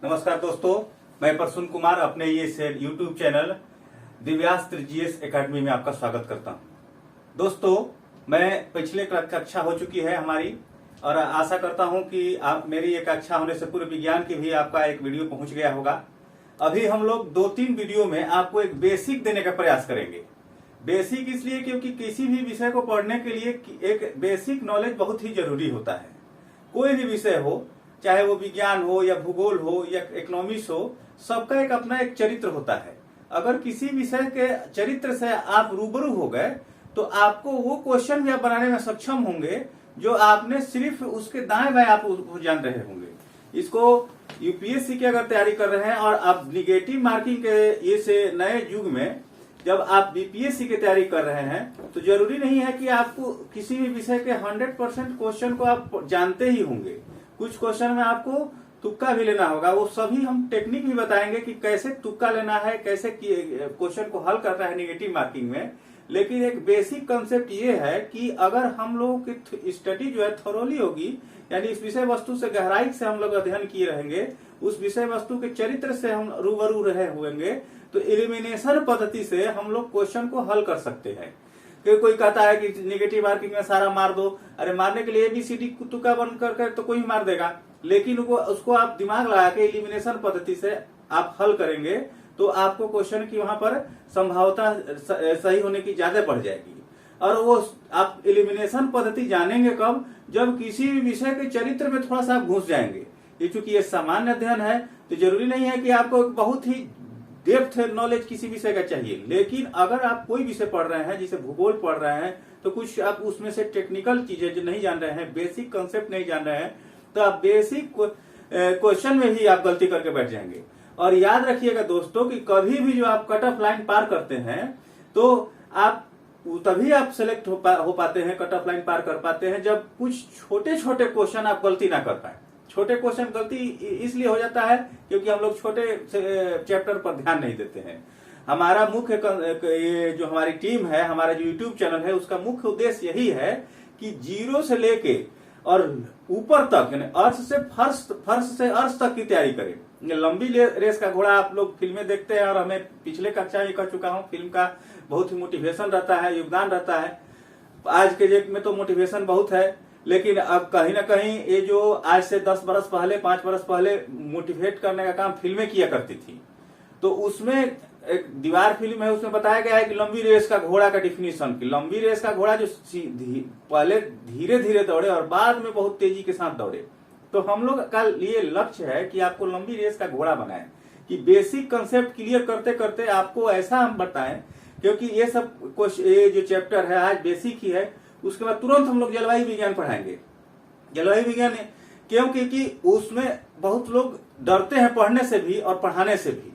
नमस्कार दोस्तों, मैं प्रसून कुमार अपने ये YouTube channel Divyastra GS academy में आपका स्वागत करता हूं। दोस्तों, मैं पिछले कक्षा हो चुकी है हमारी और आशा करता हूं कि आप मेरी एक कक्षा होने से पूर्व विज्ञान की भी आपका एक वीडियो पहुंच गया होगा। अभी हम लोग 2-3 वीडियो में आपको एक बेसिक देने का प्रयास करेंगे। बेसिक इसलिए क्योंकि किसी भी विषय को पढ़ने के लिए एक बेसिक नॉलेज बहुत ही जरूरी होता है। कोई भी विषय हो, चाहे वो विज्ञान हो या भूगोल हो या इकोनॉमिक्स हो, सबका एक अपना एक चरित्र होता है। अगर किसी विषय के चरित्र से आप रूबरू हो गए तो आपको वो क्वेश्चन भी आप बनाने में सक्षम होंगे जो आपने सिर्फ उसके दाएं बाएं आप जान रहे होंगे। इसको यूपीएससी की अगर तैयारी कर रहे हैं और आप निगेटिव मार्किंग के ये से नए युग में जब आप बीपीएससी की तैयारी कर रहे हैं तो जरूरी नहीं है कि आपको किसी भी विषय के 100% क्वेश्चन को आप जानते ही होंगे। कुछ क्वेश्चन में आपको तुक्का भी लेना होगा। वो सभी हम टेक्निक भी बताएंगे कि कैसे तुक्का लेना है, कैसे क्वेश्चन को हल करना है निगेटिव मार्किंग में। लेकिन एक बेसिक कंसेप्ट ये है कि अगर हम लोगों की स्टडी जो है थोरोली होगी, यानी इस विषय वस्तु से गहराई से हम लोग अध्ययन किए रहेंगे, उस विषय वस्तु के चरित्र से हम रूबरू रहे होंगे, तो एलिमिनेशन पद्धति से हम लोग क्वेश्चन को हल कर सकते हैं। कि कोई कहता है कि निगेटिव मार्किंग में सारा मार दो, अरे मारने के लिए एबीसीडी तुक्का बंद कर तो कोई मार देगा, लेकिन उसको आप दिमाग लगा के एलिमिनेशन पद्धति से आप हल करेंगे तो आपको क्वेश्चन की वहां पर संभावना सही होने की ज्यादा बढ़ जाएगी। और वो आप एलिमिनेशन पद्धति जानेंगे कब, जब किसी भी विषय के चरित्र में थोड़ा सा आप घुस जाएंगे। ये चूंकि ये सामान्य अध्ययन है तो जरूरी नहीं है कि आपको बहुत ही डेप्थ नॉलेज किसी विषय का चाहिए। लेकिन अगर आप कोई विषय पढ़ रहे हैं, जैसे भूगोल पढ़ रहे हैं, तो कुछ आप उसमें से टेक्निकल चीजें जो नहीं जान रहे हैं, बेसिक कंसेप्ट नहीं जान रहे हैं, तो आप बेसिक क्वेश्चन में ही आप गलती करके बैठ जाएंगे। और याद रखिएगा दोस्तों कि कभी भी जो आप कट ऑफ लाइन पार करते हैं तो आप तभी आप सिलेक्ट हो पाते हैं, कट ऑफ लाइन पार कर पाते हैं, जब कुछ छोटे छोटे क्वेश्चन आप गलती ना कर पाए। छोटे क्वेश्चन गलती इसलिए हो जाता है क्योंकि हम लोग छोटे चैप्टर पर ध्यान नहीं देते हैं। हमारा मुख्य ये जो हमारी टीम है, हमारा जो यूट्यूब चैनल है, उसका मुख्य उद्देश्य यही है कि जीरो से लेके और ऊपर तक, यानी अर्थ से फर्श से अर्थ तक की तैयारी करें। लंबी रेस का घोड़ा आप लोग फिल्में देखते हैं और हमें पिछले कक्षा में कह चुका हूं, फिल्म का बहुत ही मोटिवेशन रहता है, योगदान रहता है। आज के डेट में तो मोटिवेशन बहुत है, लेकिन अब कहीं ना कहीं ये जो आज से 10 बरस पहले, 5 बरस पहले मोटिवेट करने का काम फिल्में किया करती थी, तो उसमें एक दीवार फिल्म है, उसमें बताया गया है कि लंबी रेस का घोड़ा का डिफिनीशन की लंबी रेस का घोड़ा जो पहले धीरे धीरे दौड़े और बाद में बहुत तेजी के साथ दौड़े। तो हम लोग का ये लक्ष्य है कि आपको लंबी रेस का घोड़ा बनाए, कि बेसिक कंसेप्ट क्लियर करते करते आपको ऐसा हम बताएं, क्योंकि ये सब ये जो चैप्टर है आज बेसिक ही है। उसके बाद तुरंत हम लोग जलवायु विज्ञान पढ़ाएंगे। जलवायु विज्ञान क्योंकि उसमें बहुत लोग डरते हैं पढ़ने से भी और पढ़ाने से भी,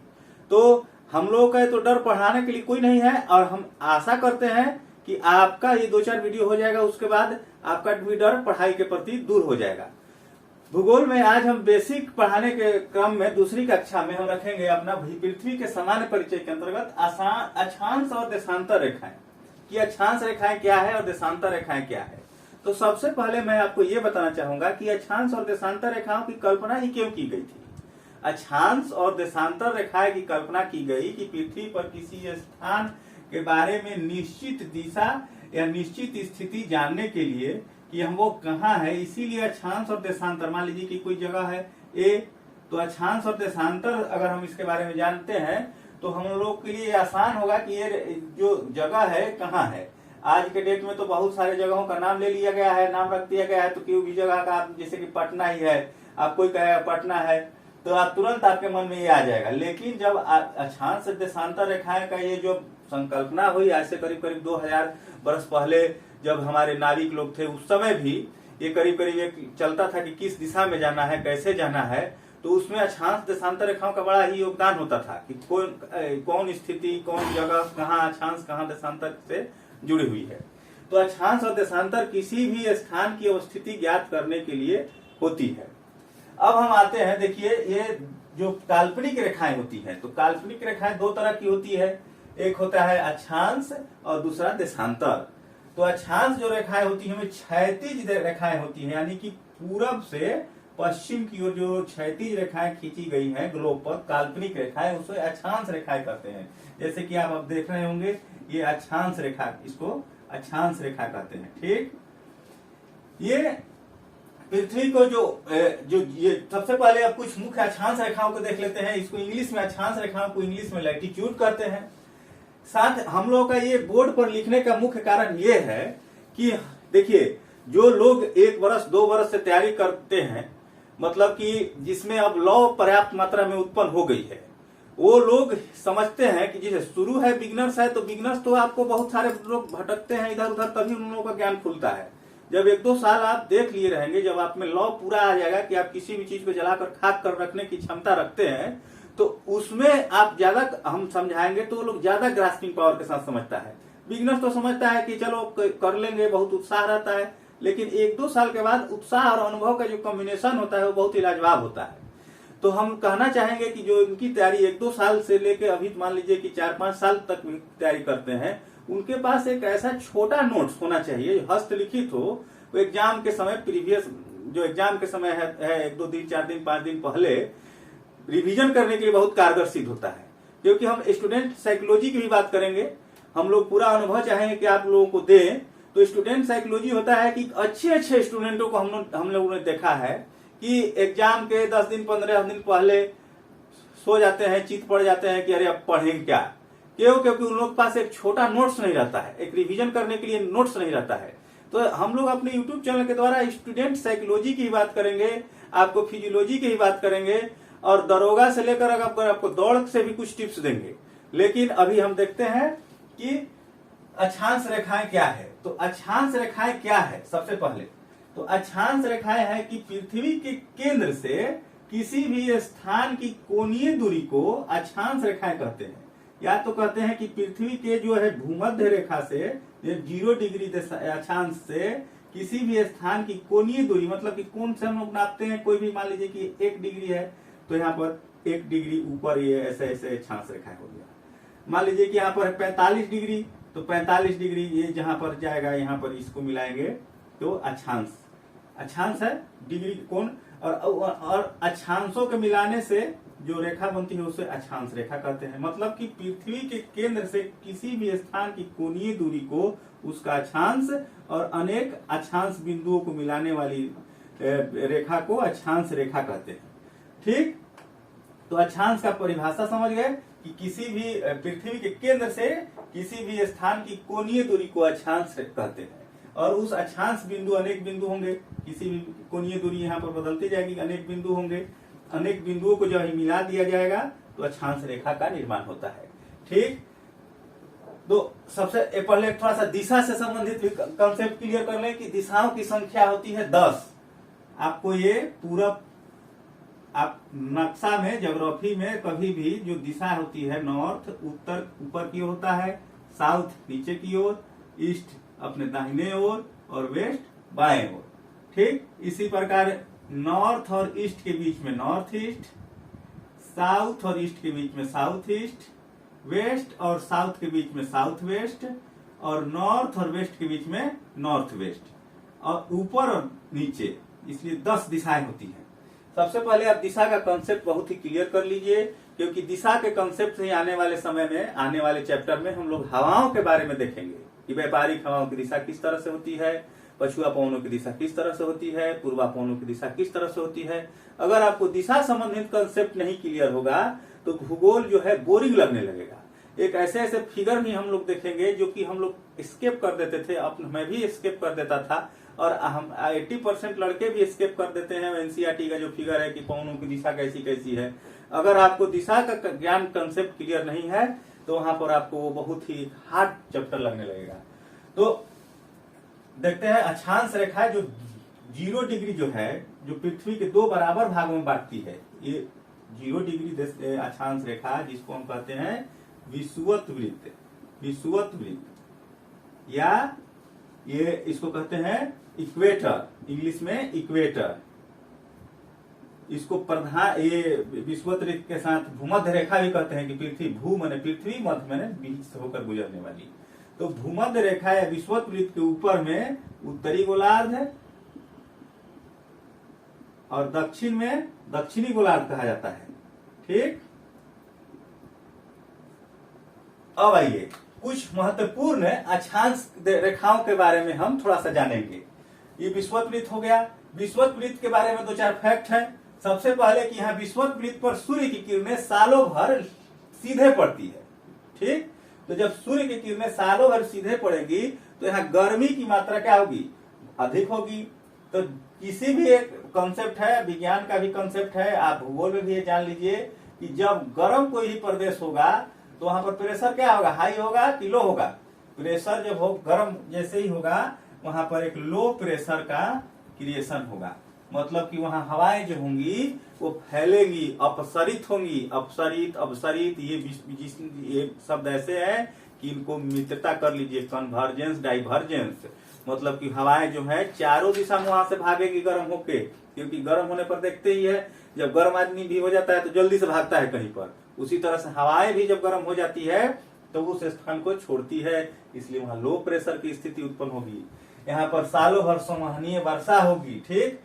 तो हम लोगों का तो डर पढ़ाने के लिए कोई नहीं है। और हम आशा करते हैं कि आपका ये 2-4 वीडियो हो जाएगा, उसके बाद आपका भी डर पढ़ाई के प्रति दूर हो जाएगा। भूगोल में आज हम बेसिक पढ़ाने के क्रम में दूसरी कक्षा में हम रखेंगे अपना पृथ्वी के सामान्य परिचय के अंतर्गत अक्षांश और देशांतर रेखाएं, कि अक्षांश रेखाएं क्या है और देशांतर रेखाएं क्या है। तो सबसे पहले मैं आपको ये बताना चाहूंगा कि अक्षांश और देशांतर रेखाओं की कल्पना ही क्यों की गई थी। अक्षांश और देशांतर रेखाएं की कल्पना की गई कि पृथ्वी पर किसी स्थान के बारे में निश्चित दिशा या निश्चित स्थिति जानने के लिए कि हम वो कहाँ है, इसीलिए अक्षांश और देशांतर, मान लीजिए कि कोई जगह है ए, तो अक्षांश और देशांतर अगर हम इसके बारे में जानते हैं तो हम लोग के लिए आसान होगा कि ये जो जगह है कहाँ है। आज के डेट में तो बहुत सारे जगहों का नाम ले लिया गया है, नाम रख दिया गया है, तो कोई भी जगह का, जैसे कि पटना ही है, आप कोई कहेगा पटना है तो आप तुरंत आपके मन में ये आ जाएगा। लेकिन जब अक्षांश से देशांतर रेखाएं का ये जो संकल्पना हुई आज से करीब करीब 2000 वर्ष पहले, जब हमारे नाविक लोग थे, उस समय भी ये करीब करीब एक चलता था कि किस दिशा में जाना है, कैसे जाना है, तो उसमें अक्षांश देशांतर रेखाओं का बड़ा ही योगदान होता था कि कौन स्थिति, कौन जगह, कहाँ अक्षांश कहाँ देशांतर से जुड़ी हुई है। तो अक्षांश और देशांतर किसी भी स्थान की अवस्थिति ज्ञात करने के लिए होती है। अब हम आते हैं, देखिए ये जो काल्पनिक रेखाएं होती हैं, तो काल्पनिक रेखाएं 2 तरह की होती है, एक होता है अक्षांश और दूसरा देशांतर। तो अक्षांश जो रेखाएं होती है, क्षैतिज रेखाएं होती है, यानी कि पूरब से पश्चिम की ओर जो क्षैतिज रेखाएं खींची गई हैं ग्लोब पर, काल्पनिक रेखाएं, उसे अक्षांश रेखाएं कहते हैं। जैसे कि आप अब देख रहे होंगे, ये अक्षांश रेखा, इसको अक्षांश रेखा कहते हैं। ठीक, ये पृथ्वी को जो ये सबसे पहले अब कुछ मुख्य अक्षांश रेखाओं को देख लेते हैं। इसको इंग्लिश में अक्षांश रेखाओं को इंग्लिश में लैटिट्यूड कहते हैं। साथ हम लोगों का ये बोर्ड पर लिखने का मुख्य कारण ये है कि देखिए, जो लोग 1 वर्ष 2 वर्ष से तैयारी करते हैं, मतलब कि जिसमें अब लौ पर्याप्त मात्रा में उत्पन्न हो गई है, वो लोग समझते हैं कि जैसे शुरू है, बिगनर्स है, तो बिगनर्स तो आपको बहुत सारे लोग भटकते हैं इधर उधर, तभी उन लोगों का ज्ञान खुलता है। जब 1-2 साल आप देख लिए रहेंगे, जब आप में लॉ पूरा आ जाएगा कि आप किसी भी चीज को जलाकर खाक कर रखने की क्षमता रखते हैं, तो उसमें आप ज्यादा, हम समझाएंगे तो लोग ज्यादा ग्रास्पिंग पावर के साथ समझता है। बिगनर्स तो समझता है कि चलो कर लेंगे, बहुत उत्साह रहता है, लेकिन 1-2 साल के बाद उत्साह और अनुभव का जो कॉम्बिनेशन होता है वो बहुत ही लाजवाब होता है। तो हम कहना चाहेंगे कि जो इनकी तैयारी 1-2 साल से लेकर अभी मान लीजिए कि 4-5 साल तक तैयारी करते हैं, उनके पास एक ऐसा छोटा नोट्स होना चाहिए जो हस्तलिखित हो। वो एग्जाम के समय, प्रीवियस जो एग्जाम के समय है 1-2 दिन, 4 दिन, 5 दिन पहले रिवीजन करने के लिए बहुत कारगर सिद्ध होता है। क्योंकि हम स्टूडेंट साइकोलॉजी की भी बात करेंगे, हम लोग पूरा अनुभव चाहेंगे कि आप लोगों को दें। तो स्टूडेंट साइकोलॉजी होता है कि अच्छे स्टूडेंटों को हम लोगों ने देखा है कि एग्जाम के 10 दिन 15 दिन पहले सो जाते हैं, चित पड़ जाते हैं कि अरे अब पढ़ेंगे क्या। क्योंकि उन लोग के पास एक छोटा नोट्स नहीं रहता है, एक रिवीजन करने के लिए नोट्स नहीं रहता है। तो हम लोग अपने यूट्यूब चैनल के द्वारा स्टूडेंट साइकोलॉजी की बात करेंगे, आपको फिजियोलॉजी की ही बात करेंगे, और दरोगा से लेकर आपको दौड़ से भी कुछ टिप्स देंगे। लेकिन अभी हम देखते हैं कि अक्षांश रेखाएं क्या है। तो अक्षांश रेखाएं क्या है, सबसे पहले तो अक्षांश रेखाएं है कि पृथ्वी के केंद्र से किसी भी स्थान की कोणीय दूरी को अक्षांश रेखाएं कहते हैं। या तो कहते हैं कि पृथ्वी के जो है भूमध्य रेखा से 0 डिग्री अक्षांश से किसी भी स्थान की कोणीय दूरी, मतलब कि कोण से हम लोग नापते हैं, कोई भी मान लीजिए कि 1 डिग्री है, तो यहाँ पर 1 डिग्री ऊपर ये ऐसे अक्षांश रेखा हो गया। मान लीजिए कि यहाँ पर 45 डिग्री, तो 45 डिग्री ये जहां पर जाएगा, यहाँ पर इसको मिलाएंगे तो अक्षांश है डिग्री कोण। और अक्षांशों के मिलाने से जो रेखा बनती है उसे अक्षांश रेखा कहते हैं। मतलब कि पृथ्वी के केंद्र से किसी भी स्थान की कोणीय दूरी को उसका अक्षांश, और अनेक अक्षांश बिंदुओं को मिलाने वाली रेखा को अक्षांश रेखा कहते हैं। ठीक, तो अक्षांश का परिभाषा समझ गए कि किसी भी पृथ्वी के केंद्र से किसी भी स्थान की कोणीय दूरी को अक्षांश कहते हैं। और उस अक्षांश बिंदु, अनेक बिंदु होंगे, किसी भी कोणीय दूरी यहाँ पर बदलती जाएगी, अनेक बिंदु होंगे, अनेक बिंदुओं को जब मिला दिया जाएगा तो अक्षांश रेखा का निर्माण होता है। ठीक, तो सबसे पहले थोड़ा सा दिशा से संबंधित कंसेप्ट क्लियर कर लें कि दिशाओं की संख्या होती है 10। आपको ये पूरा, आप नक्शा में, ज्योग्राफी में कभी भी जो दिशा होती है, नॉर्थ उत्तर ऊपर की ओर होता है, साउथ नीचे की ओर, ईस्ट अपने दाहिने ओर, और वेस्ट बाएं ओर। ठीक, इसी प्रकार नॉर्थ और ईस्ट के बीच में नॉर्थ ईस्ट, साउथ और ईस्ट के बीच में साउथ ईस्ट, वेस्ट और साउथ के बीच में साउथ वेस्ट, और नॉर्थ और वेस्ट के बीच में नॉर्थ वेस्ट, और ऊपर और नीचे, इसलिए 10 दिशाएं होती हैं। सबसे पहले आप दिशा का कंसेप्ट बहुत ही क्लियर कर लीजिए, क्योंकि दिशा के कंसेप्ट से आने वाले समय में, आने वाले चैप्टर में हम लोग हवाओं के बारे में देखेंगे कि व्यापारिक हवाओं की दिशा किस तरह से होती है, पछुआ पवनों की दिशा किस तरह से होती है, पूर्वा पवनों की दिशा किस तरह से होती है। अगर आपको दिशा संबंधित कंसेप्ट नहीं क्लियर होगा तो भूगोल जो है बोरिंग लगने लगेगा। एक ऐसे फिगर भी हम लोग देखेंगे जो कि हम लोग स्केप कर देते थे, मैं भी स्केप कर देता था, और हम 80% लड़के भी स्केप कर देते हैं। एनसीईआरटी का जो फिगर है कि पवनों की दिशा कैसी कैसी है, अगर आपको दिशा का ज्ञान कंसेप्ट क्लियर नहीं है तो वहां पर आपको वो बहुत ही हार्ड चैप्टर लगने लगेगा। तो देखते हैं अक्षांश रेखा जो 0 डिग्री जो है, जो पृथ्वी के 2 बराबर भागों में बांटती है, ये 0 डिग्री अक्षांश रेखा, जिसको हम कहते हैं विषुवत वृत्त, विषुवत वृत्त, या ये इसको कहते हैं इक्वेटर, इंग्लिश में इक्वेटर। इसको प्रधान, ये विषुवत वृत्त के साथ भूमध्य रेखा भी कहते हैं कि पृथ्वी, भू माने पृथ्वी, मध्य माने बीच से होकर गुजरने वाली। तो भूमध्य रेखा या विषुवत वृत्त के ऊपर में उत्तरी गोलार्ध है, और दक्षिण में दक्षिणी गोलार्ध कहा जाता है। ठीक, अब आइए कुछ महत्वपूर्ण अक्षांश रेखाओं के बारे में हम थोड़ा सा जानेंगे। ये विषुवत हो गया। विषुवत वृत्त के बारे में 2-4 फैक्ट है। सबसे पहले कि यहाँ विषुवत वृत्त पर सूर्य की किरणें सालों भर सीधे पड़ती है। ठीक, तो जब सूर्य की किरणें सालों भर सीधे पड़ेगी तो यहाँ गर्मी की मात्रा क्या होगी, अधिक होगी। तो किसी भी एक कॉन्सेप्ट है, विज्ञान का भी कॉन्सेप्ट है, आप भूगोल में भी ये जान लीजिए कि जब गर्म कोई भी प्रदेश होगा तो वहां पर प्रेशर क्या होगा, हाई होगा कि लो होगा। प्रेशर जब हो गर्म जैसे ही होगा वहां पर एक लो प्रेशर का क्रिएशन होगा। मतलब कि वहां हवाएं जो होंगी वो फैलेंगी, अपसरित होंगी। अपसरित अपसरित ये शब्द ऐसे हैं कि इनको मित्रता कर लीजिए, कन्वर्जेंस डाइवर्जेंस। मतलब कि हवाएं जो है चारों दिशा में वहां से भागेगी गर्म होके, क्योंकि गर्म होने पर देखते ही है जब गर्म आदमी भी हो जाता है तो जल्दी से भागता है कहीं पर। उसी तरह से हवाएं भी जब गर्म हो जाती है तो उस स्थान को छोड़ती है, इसलिए वहां लो प्रेशर की स्थिति उत्पन्न होगी। यहाँ पर सालों भर संवहनीय वर्षा होगी। ठीक,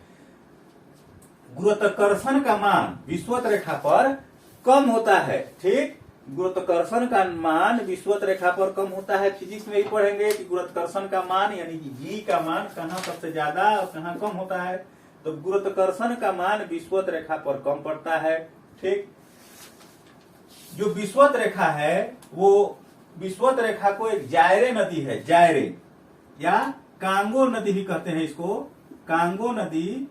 गुरुत्वाकर्षण का मान विषुवत रेखा पर कम होता है। ठीक, गुरुत्वाकर्षण का मान विषुवत रेखा पर कम होता है। फिजिक्स में ही पढ़ेंगे कि गुरुत्वाकर्षण का मान यानी कि जी का मान कहाँ सबसे ज्यादा और कहाँ कम होता है। तो गुरुत्वाकर्षण का मान विषुवत रेखा पर कम पड़ता है। ठीक, जो विषुवत रेखा है वो विषुवत रेखा को एक जायरे नदी है, जायरे या कांगो नदी भी कहते हैं इसको। कांगो नदी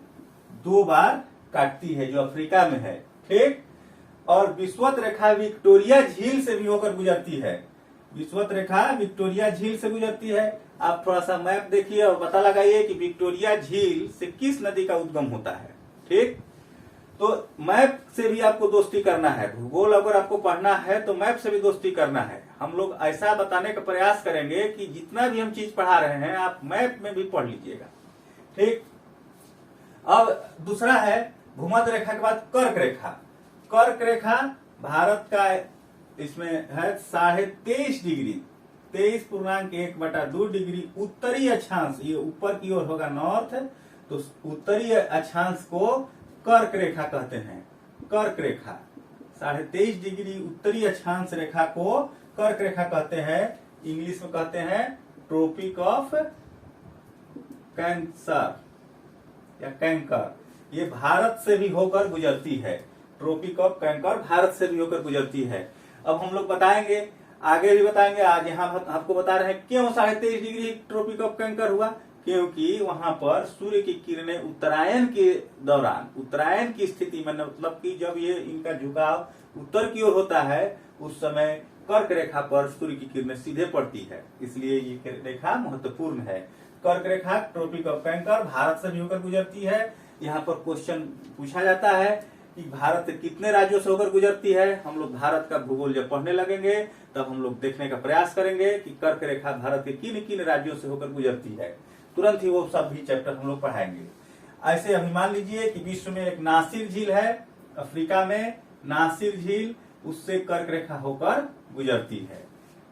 2 बार काटती है जो अफ्रीका में है। ठीक, और विषुवत रेखा विक्टोरिया झील से भी होकर गुजरती है। विषुवत रेखा विक्टोरिया झील से गुजरती है। आप थोड़ा सा मैप देखिए और पता लगाइए कि विक्टोरिया झील से किस नदी का उद्गम होता है। ठीक, तो मैप से भी आपको दोस्ती करना है। भूगोल अगर आपको पढ़ना है तो मैप से भी दोस्ती करना है। हम लोग ऐसा बताने का प्रयास करेंगे कि जितना भी हम चीज पढ़ा रहे हैं आप मैप में भी पढ़ लीजिएगा। ठीक, अब दूसरा है भूमध्य रेखा के बाद कर्क रेखा। कर्क रेखा भारत का इसमें है 23.5 डिग्री, 23.1/2 डिग्री उत्तरी अक्षांश, ये ऊपर की ओर होगा नॉर्थ, तो उत्तरी अक्षांश को कर्क रेखा कहते हैं। कर्क रेखा 23.5 डिग्री उत्तरी अक्षांश रेखा को कर्क रेखा कहते हैं। इंग्लिश में कहते हैं ट्रॉपिक ऑफ कैंसर या कैंकर। ये भारत से भी होकर गुजरती है। ट्रॉपिक ऑफ कैंकर भारत से भी होकर गुजरती है। अब हम लोग बताएंगे, आगे भी बताएंगे। आज यहाँ आपको बता रहे हैं क्यों 23.5 डिग्री ट्रॉपिक ऑफ कैंकर हुआ, क्योंकि वहां पर सूर्य की किरणें उत्तरायण के दौरान, उत्तरायण की स्थिति में, मतलब कि जब ये इनका झुकाव उत्तर की ओर होता है उस समय कर्क रेखा पर सूर्य की किरणें सीधे पड़ती है, इसलिए ये रेखा महत्वपूर्ण है। कर्क रेखा ट्रॉपिक ऑफ कैंकर भारत से भी होकर गुजरती है। यहाँ पर क्वेश्चन पूछा जाता है कि भारत कितने राज्यों से होकर गुजरती है। हम लोग भारत का भूगोल जब पढ़ने लगेंगे तब हम लोग देखने का प्रयास करेंगे कि कर्क रेखा भारत के किन किन राज्यों से होकर गुजरती है। तुरंत ही वो सब भी चैप्टर हम लोग पढ़ाएंगे। ऐसे अभी मान लीजिए कि विश्व में एक नासिर झील है, अफ्रीका में नासिर झील, उससे कर्क रेखा होकर गुजरती है।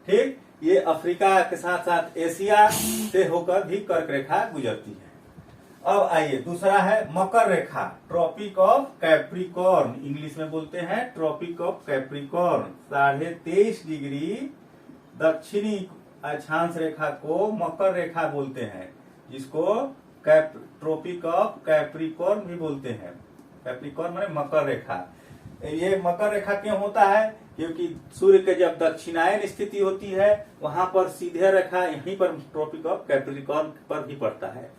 ठीक, ये अफ्रीका के साथ साथ एशिया से होकर भी कर्क रेखा गुजरती है। अब आइए दूसरा है मकर रेखा, ट्रॉपिक ऑफ कैप्रिकॉर्न, इंग्लिश में बोलते हैं ट्रॉपिक ऑफ कैप्रिकॉर्न। 23.5 डिग्री दक्षिणी अक्षांश रेखा को मकर रेखा बोलते हैं, जिसको ट्रॉपिक ऑफ कैप्रिकॉर्न भी बोलते हैं। कैप्रिकॉर्न माने मकर रेखा। ये मकर रेखा क्यों होता है, क्योंकि सूर्य के जब दक्षिणायन स्थिति होती है वहां पर सीधे रेखा यहीं पर ट्रॉपिक ऑफ कैप्रिकॉर्न पर भी पड़ता है।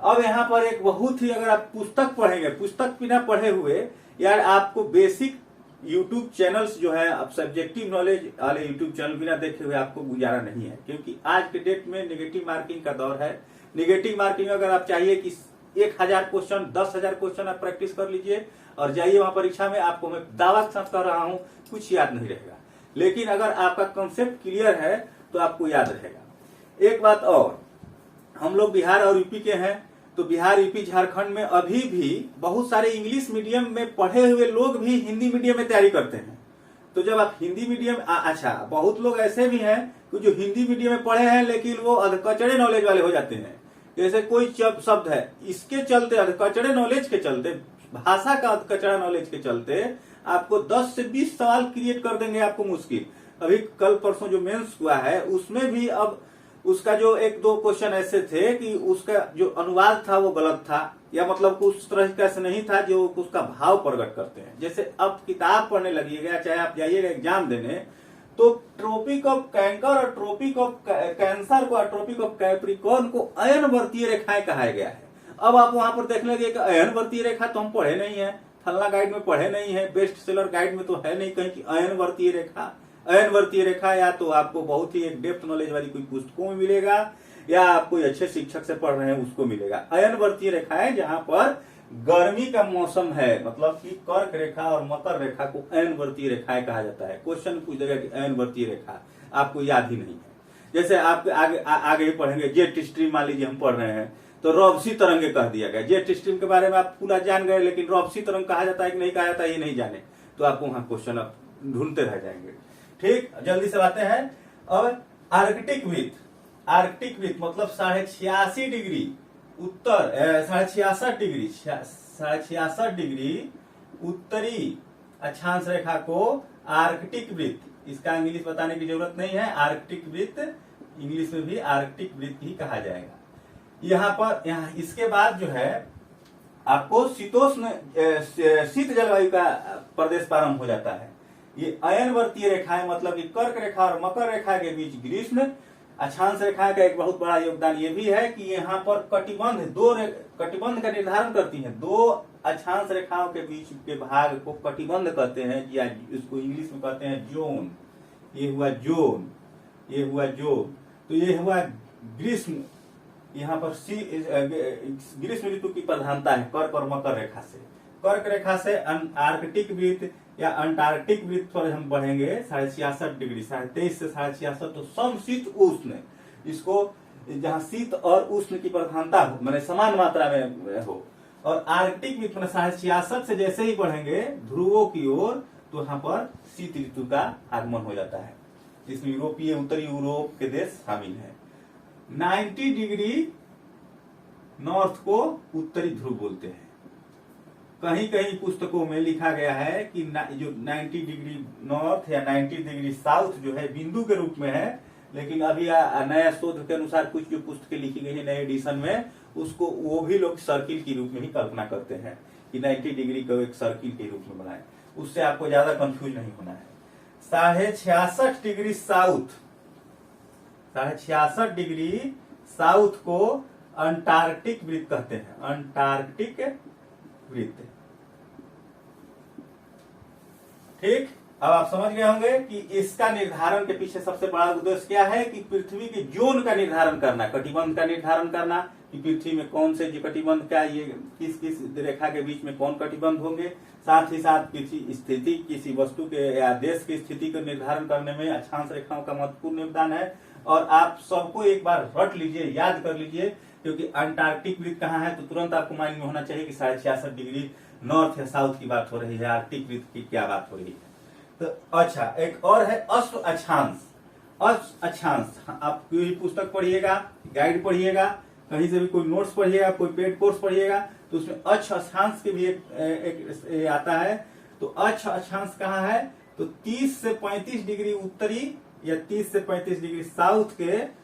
अब यहाँ पर एक बहुत ही, अगर आप पुस्तक पढ़ेंगे, पुस्तक बिना पढ़े हुए यार आपको बेसिक यूट्यूब चैनल्स जो है, अब सब्जेक्टिव नॉलेज वाले यूट्यूब चैनल बिना देखे हुए आपको गुजारा नहीं है, क्योंकि आज के डेट में नेगेटिव मार्किंग का दौर है। नेगेटिव मार्किंग अगर आप चाहिए कि 1000 क्वेश्चन 10,000 क्वेश्चन आप प्रैक्टिस कर लीजिए और जाइए वहां परीक्षा में, आपको मैं दावा के साथ कर रहा हूं कुछ याद नहीं रहेगा। लेकिन अगर आपका कंसेप्ट क्लियर है तो आपको याद रहेगा। एक बात और, हम लोग बिहार और यूपी के हैं, तो बिहार यूपी झारखंड में अभी भी बहुत सारे इंग्लिश मीडियम में पढ़े हुए लोग भी हिंदी मीडियम में तैयारी करते हैं। तो जब आप हिंदी मीडियम, अच्छा बहुत लोग ऐसे भी हैं जो हिंदी मीडियम में पढ़े हैं लेकिन वो अधकचड़े नॉलेज वाले हो जाते हैं। जैसे कोई शब्द है, इसके चलते अधकचड़े नॉलेज के चलते भाषा का कचरा नॉलेज के चलते आपको 10 से 20 सवाल क्रिएट कर देंगे आपको मुश्किल। अभी कल परसों जो मेंस हुआ है उसमें भी अब उसका जो एक दो क्वेश्चन ऐसे थे कि उसका जो अनुवाद था वो गलत था, या मतलब उस तरह का से नहीं था जो उसका भाव प्रकट करते हैं। जैसे अब किताब पढ़ने लगिएगा, चाहे आप जाइएगा एग्जाम देने, तो ट्रॉपिक ऑफ कैंकर और ट्रॉपिक ऑफ कैंसर को और ट्रॉपिक ऑफ कैप्रिकॉर्न को अयन वर्तीय रेखाएं कहा गया है। अब आप वहां पर देख लेंगे कि अयन वर्तीय रेखा तो हम पढ़े नहीं है, फलना गाइड में पढ़े नहीं है, बेस्ट सेलर गाइड में तो है नहीं कहीं की अयन वर्तीय रेखा। अयन वर्तीय रेखा या तो आपको बहुत ही एक डेप्थ नॉलेज वाली कोई पुस्तकों में मिलेगा, या आप कोई अच्छे शिक्षक से पढ़ रहे हैं उसको मिलेगा। अयन वर्तीय रेखा है जहां पर गर्मी का मौसम है, मतलब कि कर्क रेखा और मकर रेखा को अयन वर्तीय रेखाएं कहा जाता है। क्वेश्चन पूछ देगा कि अयन वर्तीय रेखा, आपको याद ही नहीं है। जैसे आप आगे ही पढ़ेंगे जेट स्ट्रीम, मान लीजिए हम पढ़ रहे हैं तो रॉबसी तरंगे कह दिया गया। जेट स्ट्रीम के बारे में आप पूरा जान गए, लेकिन रॉबसी तरंग कहा जाता है कि नहीं कहा जाता है ये नहीं जाने, तो आपको वहां क्वेश्चन आप ढूंढते रह जाएंगे। ठीक, जल्दी से आते हैं। अब आर्कटिक विथ, आर्कटिक विथ मतलब 86.5 डिग्री उत्तर, 66.5 डिग्री उत्तरी अक्षांश रेखा को आर्कटिक वृत्त, इसका इंग्लिश बताने की जरूरत नहीं है, आर्कटिक वृत्त इंग्लिश में भी आर्कटिक वृत्त ही कहा जाएगा। यहाँ इसके बाद जो है आपको शीतोष्ण शीत जलवायु का प्रदेश प्रारंभ हो जाता है। ये अयन वर्तीय रेखाएं मतलब कि कर्क रेखा और मकर रेखा के बीच ग्रीष्म अक्षांश रेखा का एक बहुत बड़ा योगदान ये भी है कि यहाँ पर कटिबंध कटिबंध का निर्धारण करती हैं। दो अक्षांश रेखाओं के बीच के भाग को कटिबंध कहते हैं, या इसको इंग्लिश में कहते हैं जोन। ये हुआ जोन, ये हुआ जोन। तो ये हुआ ग्रीष्म, यहाँ पर ग्रीष्म ऋतु की प्रधानता है कर्क और मकर रेखा से। कर्क रेखा से आर्कटिक वृत्त या अंटार्कटिक वृत्त पर हम बढ़ेंगे 66.5 डिग्री, 23.5 से 66, तो समशीत उष्ण, इसको जहाँ शीत और उष्ण की प्रधानता हो, माने समान मात्रा में हो। और आर्कटिक वृत्त में 66 से जैसे ही बढ़ेंगे ध्रुवों की ओर, तो यहाँ पर शीत ऋतु का आगमन हो जाता है, जिसमें यूरोपीय उत्तरी यूरोप के देश शामिल है। 90 डिग्री नॉर्थ को उत्तरी ध्रुव बोलते हैं। कहीं कहीं पुस्तकों में लिखा गया है कि जो 90 डिग्री नॉर्थ या 90 डिग्री साउथ जो है बिंदु के रूप में है, लेकिन अभी नया शोध के अनुसार कुछ जो पुस्तकें लिखी गई है नए एडिशन में, उसको वो भी लोग सर्किल के रूप में ही कल्पना करते हैं कि 90 डिग्री को एक सर्किल के रूप में बनाए। उससे आपको ज्यादा कंफ्यूज नहीं होना है। 66.5 डिग्री साउथ, 66.5 डिग्री साउथ को अंटार्कटिक वृत्त कहते हैं, अंटार्कटिक वृत्त। ठीक, अब आप समझ गए होंगे कि इसका निर्धारण के पीछे सबसे बड़ा उद्देश्य क्या है कि पृथ्वी के जोन का निर्धारण करना, कटिबंध का निर्धारण करना कि पृथ्वी में कौन से जो कटिबंध का ये किस किस रेखा के बीच में कौन कटिबंध होंगे। साथ ही साथ किसी स्थिति, किसी वस्तु के या देश की स्थिति का निर्धारण करने में अक्षांश रेखाओं का महत्वपूर्ण योगदान है। और आप सबको एक बार रट लीजिए, याद कर लीजिए, क्योंकि अंटार्कटिक वृत्त कहाँ है तो तुरंत आपको माइंड में होना चाहिए कि 66.5 डिग्री नॉर्थ या साउथ की बात हो रही है, आर्कटिक वृत्त की क्या बात हो रही है। तो अच्छा, एक और है अश्व अक्षांश। अश्व अक्षांश आप कोई पुस्तक पढ़िएगा, गाइड पढ़िएगा, कहीं से भी कोई नोट्स पढ़िएगा, कोई पेड कोर्स पढ़िएगा, तो उसमें अक्ष अक्षांश के भी एक आता है। तो अक्ष अक्षांश कहाँ है तो 30 से 35 डिग्री उत्तरी या 30 से 35 डिग्री साउथ के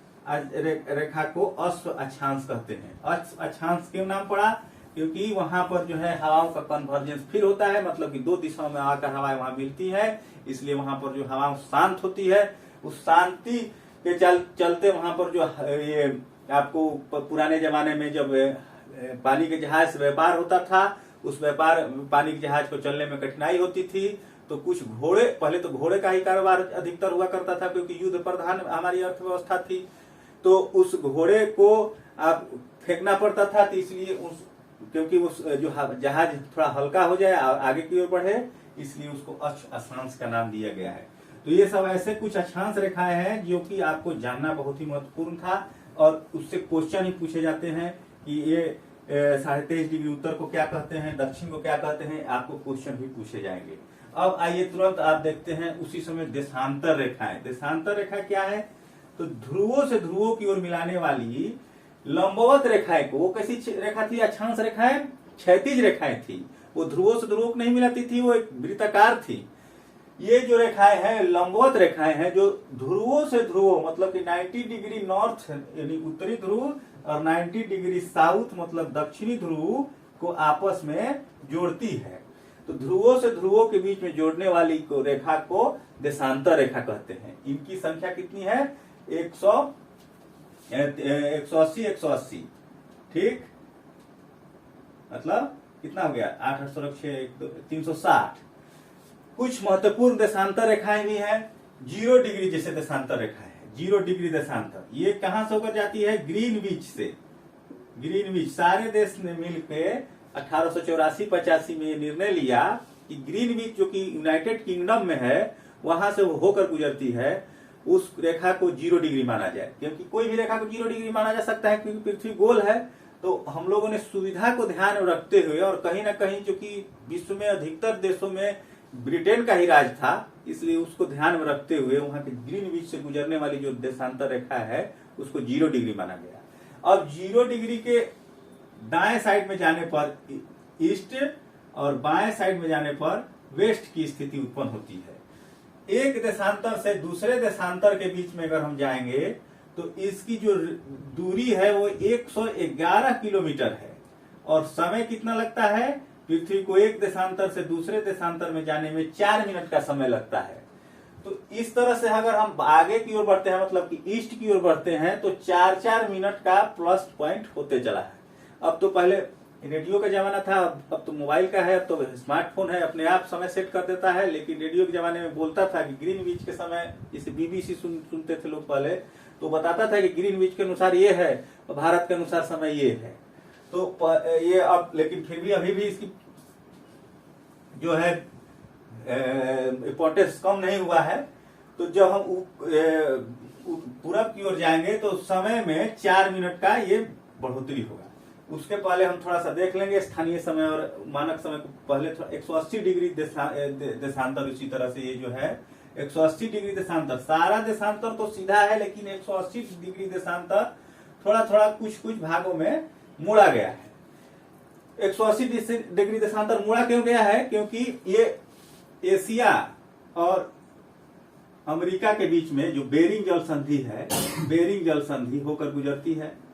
रेखा को अश्व अक्षांश कहते हैं। अश्व अक्षांश क्यों नाम पड़ा, क्योंकि वहां पर जो है हवाओं का कन्वर्जेंस फिर होता है, मतलब कि दो दिशाओं में आकर हवाएं वहां मिलती है, इसलिए वहां पर जो हवा शांत होती है, उस शांति के चलते वहां पर जो ये आपको पुराने जमाने में जब पानी के जहाज से व्यापार होता था, उस व्यापार पानी के जहाज को चलने में कठिनाई होती थी, तो कुछ घोड़े, पहले तो घोड़े का ही कारोबार अधिकतर हुआ करता था क्योंकि युद्ध प्रधान हमारी अर्थव्यवस्था थी, तो उस घोड़े को आप फेंकना पड़ता था, तो इसलिए क्योंकि उस जो जहाज थोड़ा हल्का हो जाए आगे की ओर बढ़े, इसलिए उसको अक्ष अक्षांश का नाम दिया गया है। तो ये सब ऐसे कुछ अक्षांश रेखाएं हैं जो कि आपको जानना बहुत ही महत्वपूर्ण था, और उससे क्वेश्चन ही पूछे जाते हैं कि ये 23.5 डिग्री उत्तर को क्या कहते हैं, दक्षिण को क्या कहते हैं, आपको क्वेश्चन भी पूछे जाएंगे। अब आइए तुरंत आप देखते हैं उसी समय देशांतर रेखाएं। देशांतर रेखा क्या है तो ध्रुवों से ध्रुवों की ओर मिलाने वाली लंबवत रेखाएं को, वो कैसी रेखा थी, अक्षांश रेखाएं, क्षैतिज रेखाएं थी। वो ध्रुवों से ध्रुवों को नहीं मिलाती थी, वो एक वृत्ताकार थी। ये जो रेखाएं हैं लंबवत रेखाएं हैं जो ध्रुवों से ध्रुवों मतलब कि 90 डिग्री नॉर्थ यानी उत्तरी ध्रुव और 90 डिग्री साउथ मतलब दक्षिणी ध्रुव को आपस में जोड़ती है। तो ध्रुवों से ध्रुवों के बीच में जोड़ने वाली को रेखा को देशांतर रेखा कहते हैं। इनकी संख्या कितनी है? 180 ठीक, मतलब कितना हो गया? 8 8 360। कुछ महत्वपूर्ण देशांतर रेखाएं भी हैं। 0 डिग्री जैसे देशांतर रेखा है, 0 डिग्री देशांतर, ये कहां से होकर जाती है? ग्रीनविच से। ग्रीनविच, सारे देश ने मिलकर 1884-85 में निर्णय लिया कि ग्रीनविच जो कि यूनाइटेड किंगडम में है वहां से होकर गुजरती है, उस रेखा को 0 डिग्री माना जाए। क्योंकि कोई भी रेखा को 0 डिग्री माना जा सकता है क्योंकि पृथ्वी गोल है। तो हम लोगों ने सुविधा को ध्यान में रखते हुए और कहीं ना कहीं जो कि विश्व में अधिकतर देशों में ब्रिटेन का ही राज था, इसलिए उसको ध्यान में रखते हुए वहां के ग्रीनविच से गुजरने वाली जो देशांतर रेखा है उसको 0 डिग्री माना गया। अब 0 डिग्री के दाएं साइड में जाने पर ईस्ट और बाएं साइड में जाने पर वेस्ट की स्थिति उत्पन्न होती है। एक देशांतर से दूसरे देशांतर के बीच में अगर हम जाएंगे तो इसकी जो दूरी है वो 111 किलोमीटर है और समय कितना लगता है? पृथ्वी को एक देशांतर से दूसरे देशांतर में जाने में 4 मिनट का समय लगता है। तो इस तरह से अगर हम आगे की ओर बढ़ते हैं मतलब कि ईस्ट की ओर बढ़ते हैं तो 4-4 मिनट का प्लस पॉइंट होते चला है। अब तो पहले रेडियो का जमाना था, अब तो मोबाइल का है, अब तो स्मार्टफोन है, अपने आप समय सेट कर देता है। लेकिन रेडियो के जमाने में बोलता था कि ग्रीनविच के समय, जैसे बीबीसी सुनते थे लोग पहले, तो बताता था कि ग्रीनविच के अनुसार ये है और भारत के अनुसार समय ये है। तो ये अब लेकिन फिर भी अभी भी इसकी जो है इम्पोर्टेंस कम नहीं हुआ है। तो जब हम पूरब की ओर जाएंगे तो समय में 4 मिनट का ये बढ़ोतरी होगा। उसके पहले हम थोड़ा सा देख लेंगे स्थानीय समय और मानक समय को। पहले 180 डिग्री देशांतर, इसी तरह से ये जो है 180 डिग्री देशांतर, सारा देशांतर तो सीधा है लेकिन 180 डिग्री देशांतर थोड़ा थोड़ा कुछ कुछ भागों में मोड़ा गया है। 180 डिग्री देशांतर मोड़ा क्यों गया है? क्योंकि ये एशिया और अमेरिका के बीच में जो बेरिंग जल संधि है, बेरिंग जल संधि होकर गुजरती है।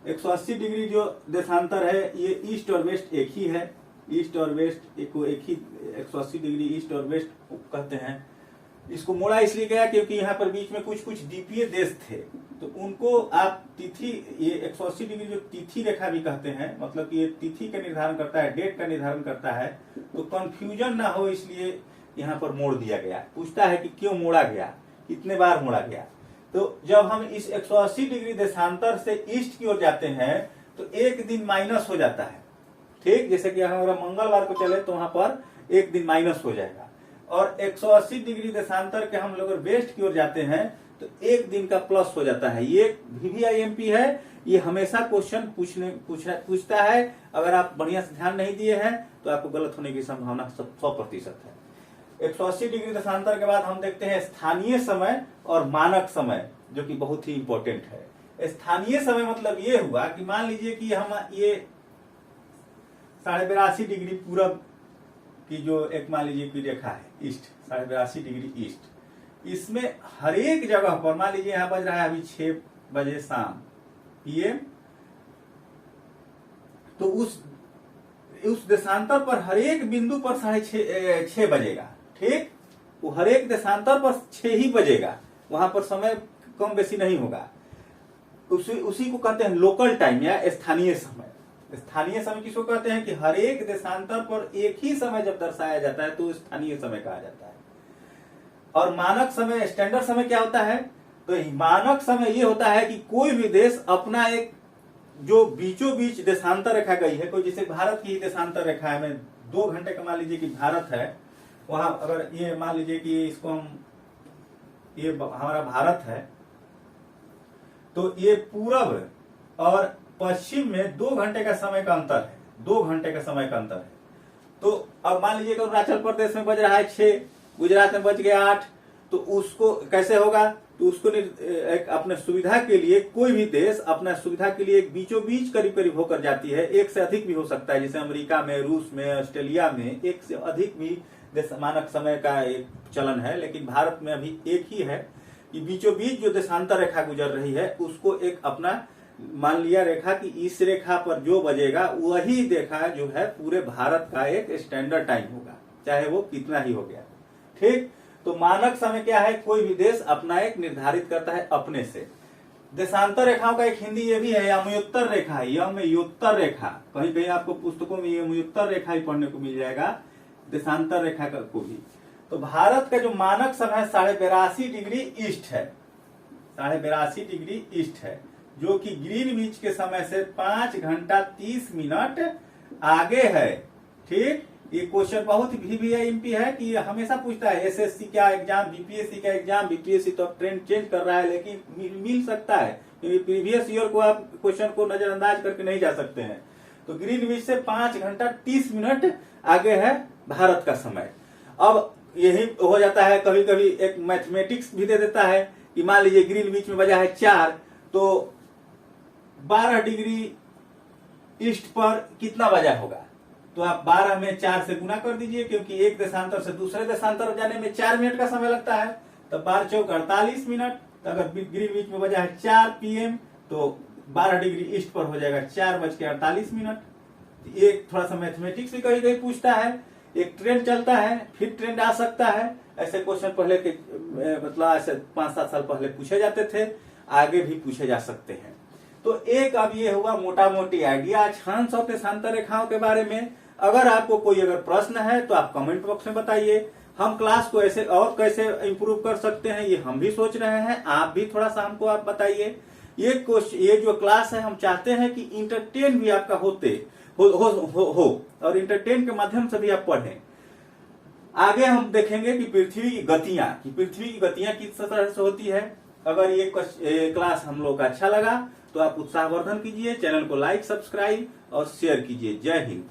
180 डिग्री जो देशांतर है ये ईस्ट और वेस्ट एक ही है, ईस्ट और वेस्ट एक ही 180 डिग्री ईस्ट और वेस्ट कहते हैं। इसको मोड़ा इसलिए गया क्योंकि यहाँ पर बीच में कुछ कुछ द्वीपीय देश थे, तो उनको आप तिथि, ये 180 डिग्री जो तिथि रेखा भी कहते हैं, मतलब कि ये तिथि का निर्धारण करता है, डेट का निर्धारण करता है, तो कंफ्यूजन ना हो इसलिए यहाँ पर मोड़ दिया गया। पूछता है कि क्यों मोड़ा गया, कितने बार मोड़ा गया? तो जब हम इस 180 डिग्री देशांतर से ईस्ट की ओर जाते हैं तो एक दिन माइनस हो जाता है। ठीक, जैसे कि अगर मंगलवार को चले तो वहां पर एक दिन माइनस हो जाएगा। और 180 डिग्री देशांतर के हम लोग वेस्ट की ओर जाते हैं तो एक दिन का प्लस हो जाता है। ये VVIMP है, ये हमेशा क्वेश्चन पूछता है। अगर आप बढ़िया से ध्यान नहीं दिए हैं तो आपको गलत होने की संभावना 100% है। 180 डिग्री देशांतर के बाद हम देखते हैं स्थानीय समय और मानक समय, जो कि बहुत ही इंपॉर्टेंट है। स्थानीय समय मतलब ये हुआ कि मान लीजिए कि हम ये 82.5 डिग्री पूरब की जो एक मान लीजिए की रेखा है ईस्ट, 82.5 डिग्री ईस्ट, इसमें हर एक जगह पर मान लीजिए यहाँ बज रहा है अभी 6 बजे शाम PM, तो उस देशांतर पर हर एक बिंदु पर 6:30 बजेगा। ठीक, वो हर एक देशांतर पर 6 ही बजेगा, वहां पर समय कम बेसी नहीं होगा। उसी को कहते हैं लोकल टाइम या स्थानीय समय। स्थानीय समय किसको कहते हैं कि हर एक देशांतर पर एक ही समय जब दर्शाया जाता है तो स्थानीय समय कहा जाता है। और मानक समय, स्टैंडर्ड समय क्या होता है? तो मानक समय ये होता है कि कोई भी देश अपना एक जो बीचों बीच देशांतर रेखा गई है, कोई जैसे भारत की देशांतर रेखा है, में 2 घंटे का मान लीजिए कि भारत है, वहां अगर ये मान लीजिए कि इसको हम, ये हमारा भारत है, तो ये पूरब और पश्चिम में 2 घंटे का समय का अंतर है, 2 घंटे का समय का अंतर है। तो अब मान लीजिए कि अरुणाचल प्रदेश में बज रहा है 6, गुजरात में बज गया 8, तो उसको कैसे होगा, तो उसको एक अपने सुविधा के लिए कोई भी देश अपना सुविधा के लिए एक बीचों बीच करीब करीब होकर जाती है। एक से अधिक भी हो सकता है, जैसे अमेरिका में, रूस में, ऑस्ट्रेलिया में एक से अधिक भी देश मानक समय का एक चलन है, लेकिन भारत में अभी एक ही है कि बीचों बीच जो देशांतर रेखा गुजर रही है उसको एक अपना मान लिया रेखा कि इस रेखा पर जो बजेगा वही रेखा जो है पूरे भारत का एक स्टैंडर्ड टाइम होगा, चाहे वो कितना ही हो गया। ठीक, तो मानक समय क्या है, कोई भी देश अपना एक निर्धारित करता है अपने से। देशांतर रेखाओं का एक हिंदी ये भी है, यमयोत्तर रेखा है, यमयोत्तर रेखा। कहीं कहीं आपको पुस्तकों में यमयोत्तर रेखा ही पढ़ने को मिल जाएगा, देशांतर रेखा को भी। तो भारत का जो मानक समय 82.5 डिग्री ईस्ट है, 82.5 डिग्री ईस्ट है, जो कि ग्रीनविच के समय से 5 घंटा 30 मिनट आगे है। ठीक, ये क्वेश्चन बहुत VVIP है कि हमेशा पूछता है SSC का एग्जाम, BPSC का एग्जाम, BPSC तो ट्रेंड चेंज कर रहा है, लेकिन मिल सकता है क्योंकि प्रीवियस ईयर को आप क्वेश्चन को नजरअंदाज करके नहीं जा सकते हैं। तो ग्रीनविच से 5 घंटा 30 मिनट आगे है भारत का समय। अब यही हो जाता है, कभी कभी एक मैथमेटिक्स भी दे देता है कि मान लीजिए ग्रीनविच में बजा है 4, तो 12 डिग्री ईस्ट पर कितना बजा होगा, तो आप 12 में 4 से गुना कर दीजिए, क्योंकि एक देशांतर से दूसरे देशांतर जाने में 4 मिनट का समय लगता है। तो 12 चौक 48 मिनट। तो अगर ग्रीनविच में बजा है 4 PM तो 12 डिग्री ईस्ट पर हो जाएगा 4:48 मिनट। ये थोड़ा सा मैथमेटिक्स भी कहीं कहीं पूछता है, एक ट्रेंड चलता है, फिर ट्रेंड आ सकता है। ऐसे क्वेश्चन पहले के मतलब ऐसे 5-7 साल पहले पूछे जाते थे, आगे भी पूछे जा सकते हैं। तो एक अब ये हुआ मोटा मोटी आइडिया अक्षांश और देशांतर रेखाओं के बारे में। अगर आपको कोई अगर प्रश्न है तो आप कमेंट बॉक्स में बताइए। हम क्लास को ऐसे और कैसे इंप्रूव कर सकते हैं ये हम भी सोच रहे हैं, आप भी थोड़ा सा हमको आप बताइए। ये जो क्लास है हम चाहते हैं कि इंटरटेन भी आपका हो और इंटरटेन के माध्यम से भी आप पढ़ें। आगे हम देखेंगे कि पृथ्वी की गतियां किस तरह से होती है। अगर ये क्लास हम लोग का अच्छा लगा तो आप उत्साहवर्धन कीजिए, चैनल को लाइक, सब्सक्राइब और शेयर कीजिए। जय हिंद।